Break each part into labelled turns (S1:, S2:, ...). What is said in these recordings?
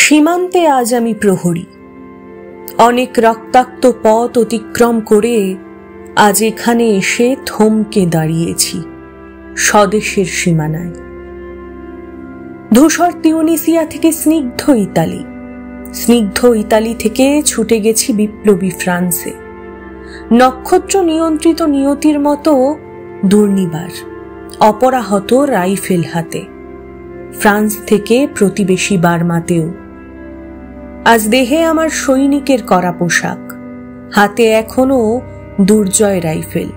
S1: সীমান্তে আজ আমি প্রহরী। অনেক রক্তাক্ত পথ অতিক্রম করে আজ এখানে এসে থমকে দাঁড়িয়েছি স্বদেশের সীমানায়। ধূসর তিউনিসিয়া থেকে স্নিগ্ধ ইতালি, স্নিগ্ধ ইতালি থেকে ছুটে গেছি বিপ্লবী ফ্রান্সে, নক্ষত্র নিয়ন্ত্রিত নিয়তির মতো দুর্নিবার অপরাহত রাইফেল হাতে, ফ্রান্স থেকে প্রতিবেশী বার্মাতেও। আজ দেহে আমার সৈনিকের করা পোশাক, হাতে এখনো দুর্জয় রাইফেল,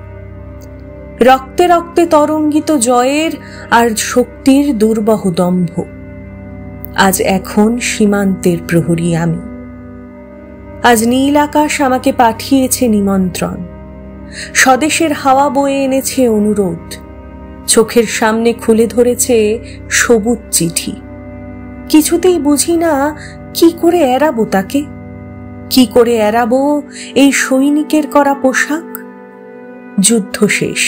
S1: রক্তে রক্তে তরঙ্গিত জয়ের আর শক্তির দুর্বহ দম্ভ। আজ এখন সীমান্তের প্রহরী আমি। আজ নীল আকাশ আমাকে পাঠিয়েছে নিমন্ত্রণ, স্বদেশের হাওয়া বয়ে এনেছে অনুরোধ, চোখের সামনে খুলে ধরেছে সবুজ চিঠি। কিছুতেই বুঝি না কি করে এড়াবো তাকে, কি করে এড়াবো এই সৈনিকের করা পোশাক। যুদ্ধ শেষ,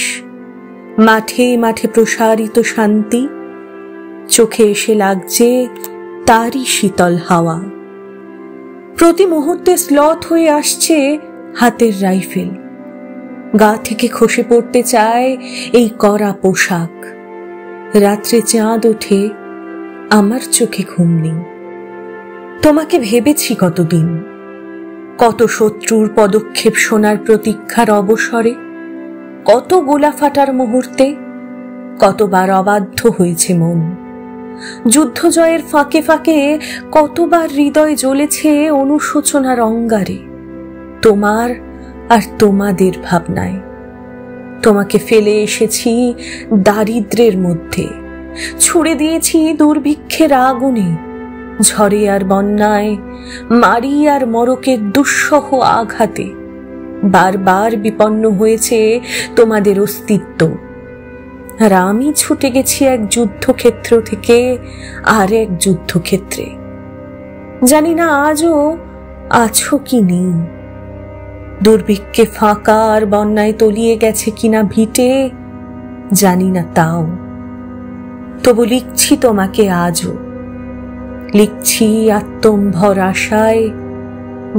S1: মাঠে মাঠে প্রসারিত শান্তি, চোখে এসে লাগছে তারই শীতল হাওয়া। প্রতি মুহূর্তে স্লথ হয়ে আসছে হাতের রাইফেল, গা থেকে খসে পড়তে চায় এই করা পোশাক। রাত্রে চাঁদ ওঠে, আমার চোখে ঘুম নেই। তোমাকে ভেবেছি কতদিন, কত শত্রুর পদক্ষেপ শোনার প্রতীক্ষার অবসরে, কত গোলা ফাটার মুহূর্তে, কতবার অবাধ্য হয়েছে মন। যুদ্ধ জয়ের ফাঁকে ফাঁকে কতবার হৃদয় জ্বলেছে অনুশোচনার অঙ্গারে, তোমার আর তোমাদের ভাবনায়। তোমাকে ফেলে এসেছি দারিদ্র্যের মধ্যে, ছুড়ে দিয়েছি দুর্ভিক্ষের আগুনে, ঝড়ে আর বন্যায়, মারি আর মরকের দুঃসহ আঘাতে। বারবার বিপন্ন হয়েছে তোমাদের অস্তিত্ব, আর আমি ছুটে গেছি এক যুদ্ধক্ষেত্র থেকে আর এক যুদ্ধক্ষেত্রে। জানি না আজও আছো কি নেই, দুর্ভিক্ষে ফাঁকা আর বন্যায় তলিয়ে গেছে কিনা ভিটে, জানি না তাও। তবু লিখছি তোমাকে আজও, লিখছি আত্মম্ভর আশায়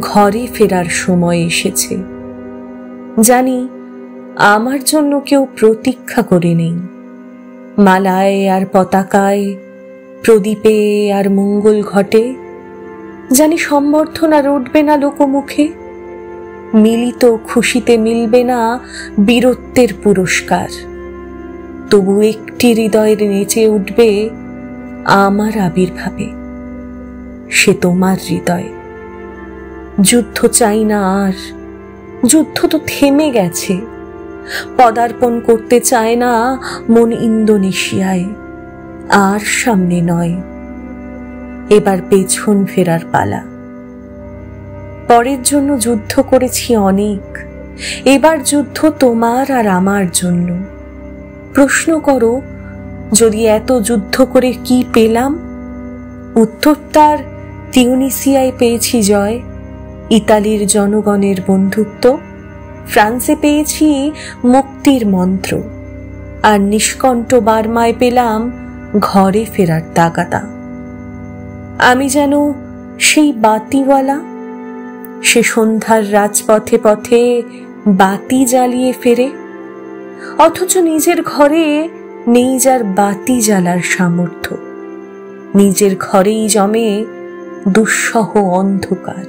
S1: ঘরে ফেরার সময় এসেছে। জানি আমার জন্য কেউ প্রতীক্ষা করে নেই, মালায় আর পতাকায়, প্রদীপে আর মঙ্গল ঘটে। জানি সম্বর্ধনা রটবে না লোকমুখে, মিলিত খুশিতে মিলবে না বীরত্বের পুরস্কার। তবু একটি হৃদয়ের নেচে উঠবে আমার আবির্ভাবে, সে তোমার হৃদয়। যুদ্ধ চাই না আর, যুদ্ধ তো থেমে গেছে। পদার্পণ করতে চায় না মন ইন্দোনেশিয়ায়, আর সামনে নয়, এবার পেছন ফেরার পালা। পরের জন্য যুদ্ধ করেছি অনেক, এবার যুদ্ধ তোমার আর আমার জন্য। প্রশ্ন করো, যদি এত যুদ্ধ করে কি পেলাম? উত্তর তার তিউনিসিয়ায় পেয়েছি জয়, ইতালির জনগণের বন্ধুত্ব, ফ্রান্সে পেয়েছি মুক্তির মন্ত্র, আর নিষ্কণ্ঠ বার্মায় পেলাম ঘরে ফেরার তাগাদা। আমি যেন সেই বাতিওয়ালা, সে সন্ধ্যার রাজপথে পথে বাতি জ্বালিয়ে ফেরে, অথচ নিজের ঘরে নেই যার বাতি জ্বালার সামর্থ্য। নিজের ঘরেই জমে দুঃসহ অন্ধকার।